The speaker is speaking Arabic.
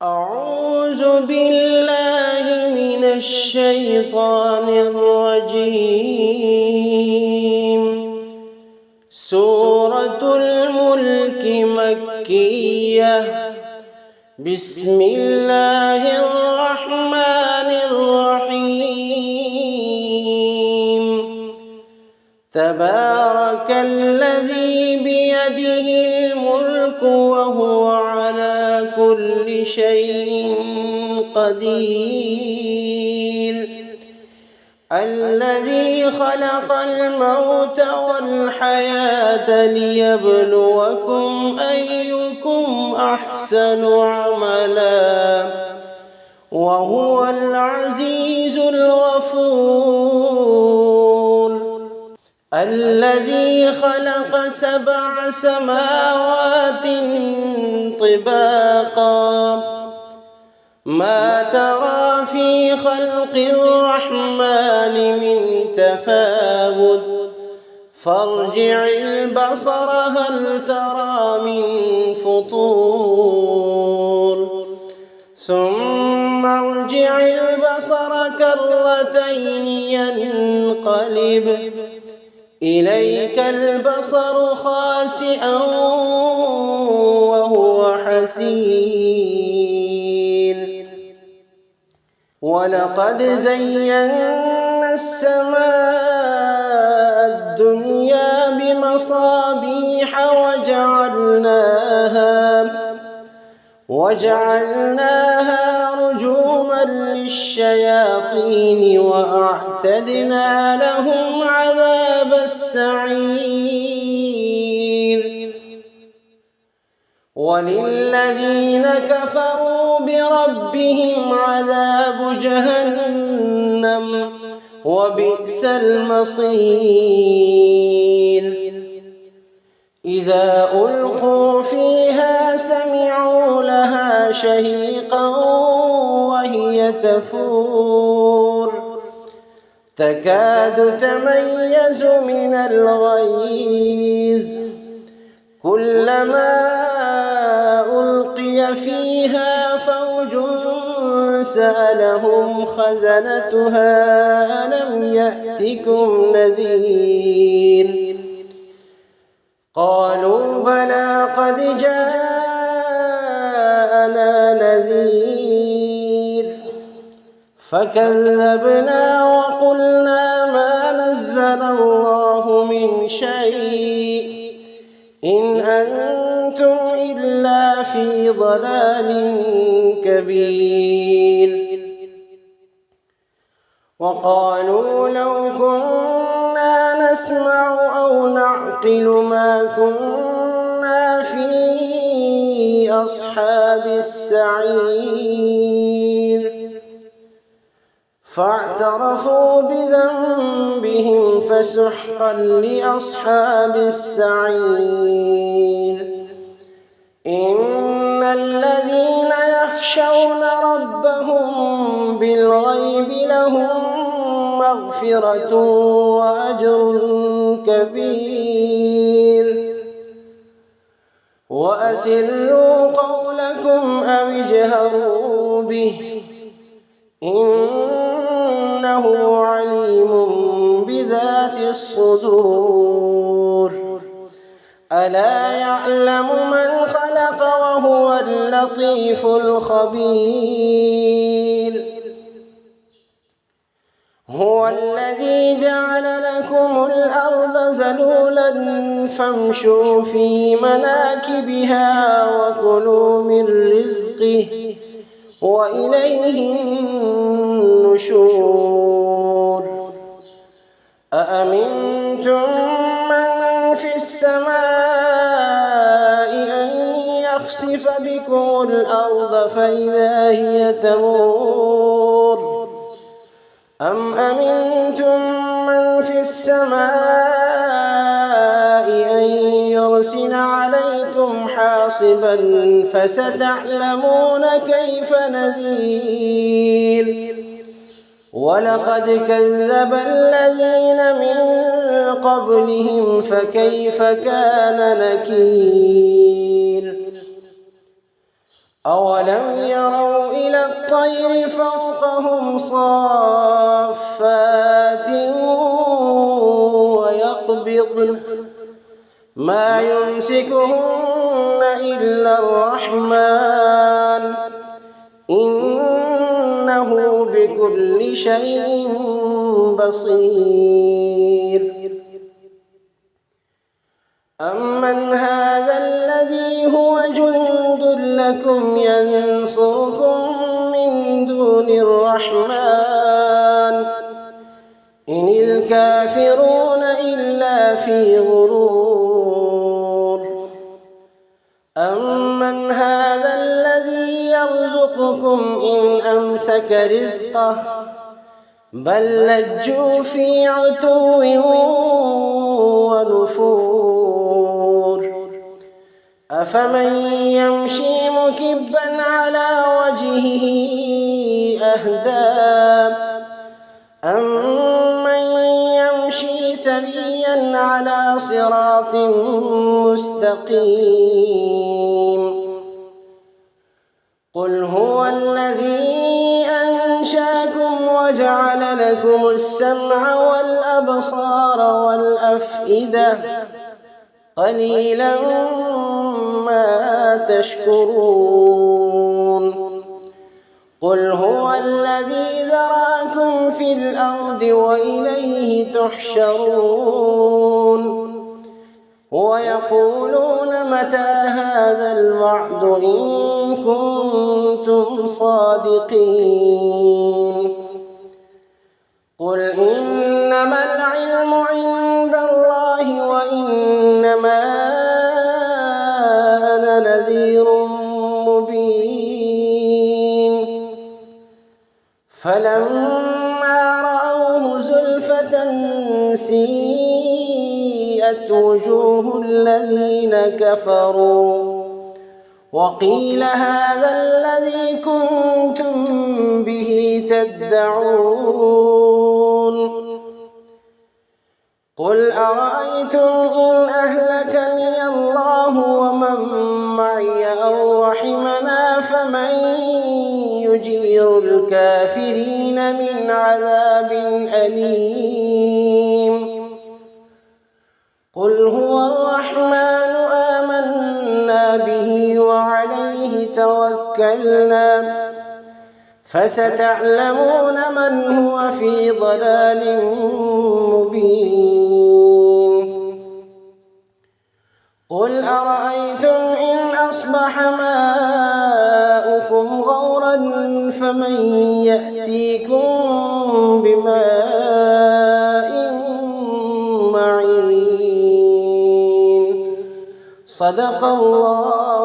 أعوذ بالله من الشيطان الرجيم. سورة الملك مكية. بسم الله الرحمن الرحيم. تبارك الذي بيده الملك وهو على كل شيء قدير. الذي خلق الموت والحياة ليبلوكم أيكم أحسن عملا وهو العزيز الغفور. الذي خلق 7 سماوات طباقا ما ترى في خلق الرحمن من تفاوت فارجع البصر هل ترى من فطور ثم ارجع البصر كرتين ينقلب إليك البصر خاسئا وهو حسير. ولقد زينا السماء الدنيا بمصابيح وجعلناها رجوما للشياطين وأعتدنا لهم عذاب السعير. وللذين كفروا بربهم عذاب جهنم وبئس المصير. إذا ألقوا فيها سمعوا لها شهيقا وهي تفور تكاد تميز من الغيظ كلما ألقي فيها فوج سألهم خزنتها ألم يأتكم نذير قالوا بلى قد جاءنا نذير فكذبنا وقلنا ما نزل الله من شيء إن أنتم إلا في ضلال كبير. وقالوا لو كنا نسمع أو نعقل ما كنا في أصحاب السعير فاعترفوا بذنبهم فسحقا لأصحاب السعير. إن الذين يخشون ربهم بالغيب لهم مغفرة وأجر كبير. وأسروا قولكم أو اجهروا به إنه عليم بذات الصدور. ألا يعلم من خلق وهو اللطيف الخبير. هو الذي جعل لكم الأرض ذلولا فامشوا في مناكبها وكلوا من رزقه وإليه النشور. أأمنتم من في السماء أن يخسف بكم الأرض فإذا هي تمور أم أمنتم من في السماء أن يرسل عليكم حاصبا فستعلمون كيف نذير. ولقد كذب الذين من قبلهم فكيف كان نكير. أولم يروا إلى الطير فوقهم صافات ويقبضن ما يمسكهن إلا الرحمن إنه بكل شيء بصير. أمن هذا الذي هو جند لكم ينصركم من دون الرحمن إن الكافرون إلا في غرور. أمن هذا الذي يرزقكم إن أمسك رزقه بل لجوا في عتو ونفور. أفمن يمشي مكبا على وجهه أهدى أمن يمشي سويا على صراط مستقيم. قل هو الذي أنشأكم وجعل لكم السمع والأبصار والأفئدة قليلا ما تشكرون. قل هو الذي ذراكم في الأرض وإليه تحشرون. ويقولون متى هذا الوعد إن كنتم صادقين. قل إنما العلم عند الله وإنما أنا نذير مبين. فلما رأوه زلفة سيئت وجوه الذين كفروا وقيل هذا الذي كنتم به تدعون. قل أرأيتم إن أهلكني الله ومن معي أو رحمنا فمن يجير الكافرين من عذاب أليم. قل هو الرحمن آمنا به وعليه توكلنا فستعلمون من هو في ضلال مبين. قل أرأيتم إن أصبح ماؤكم غورا فمن يأتيكم بماء معين. صدق الله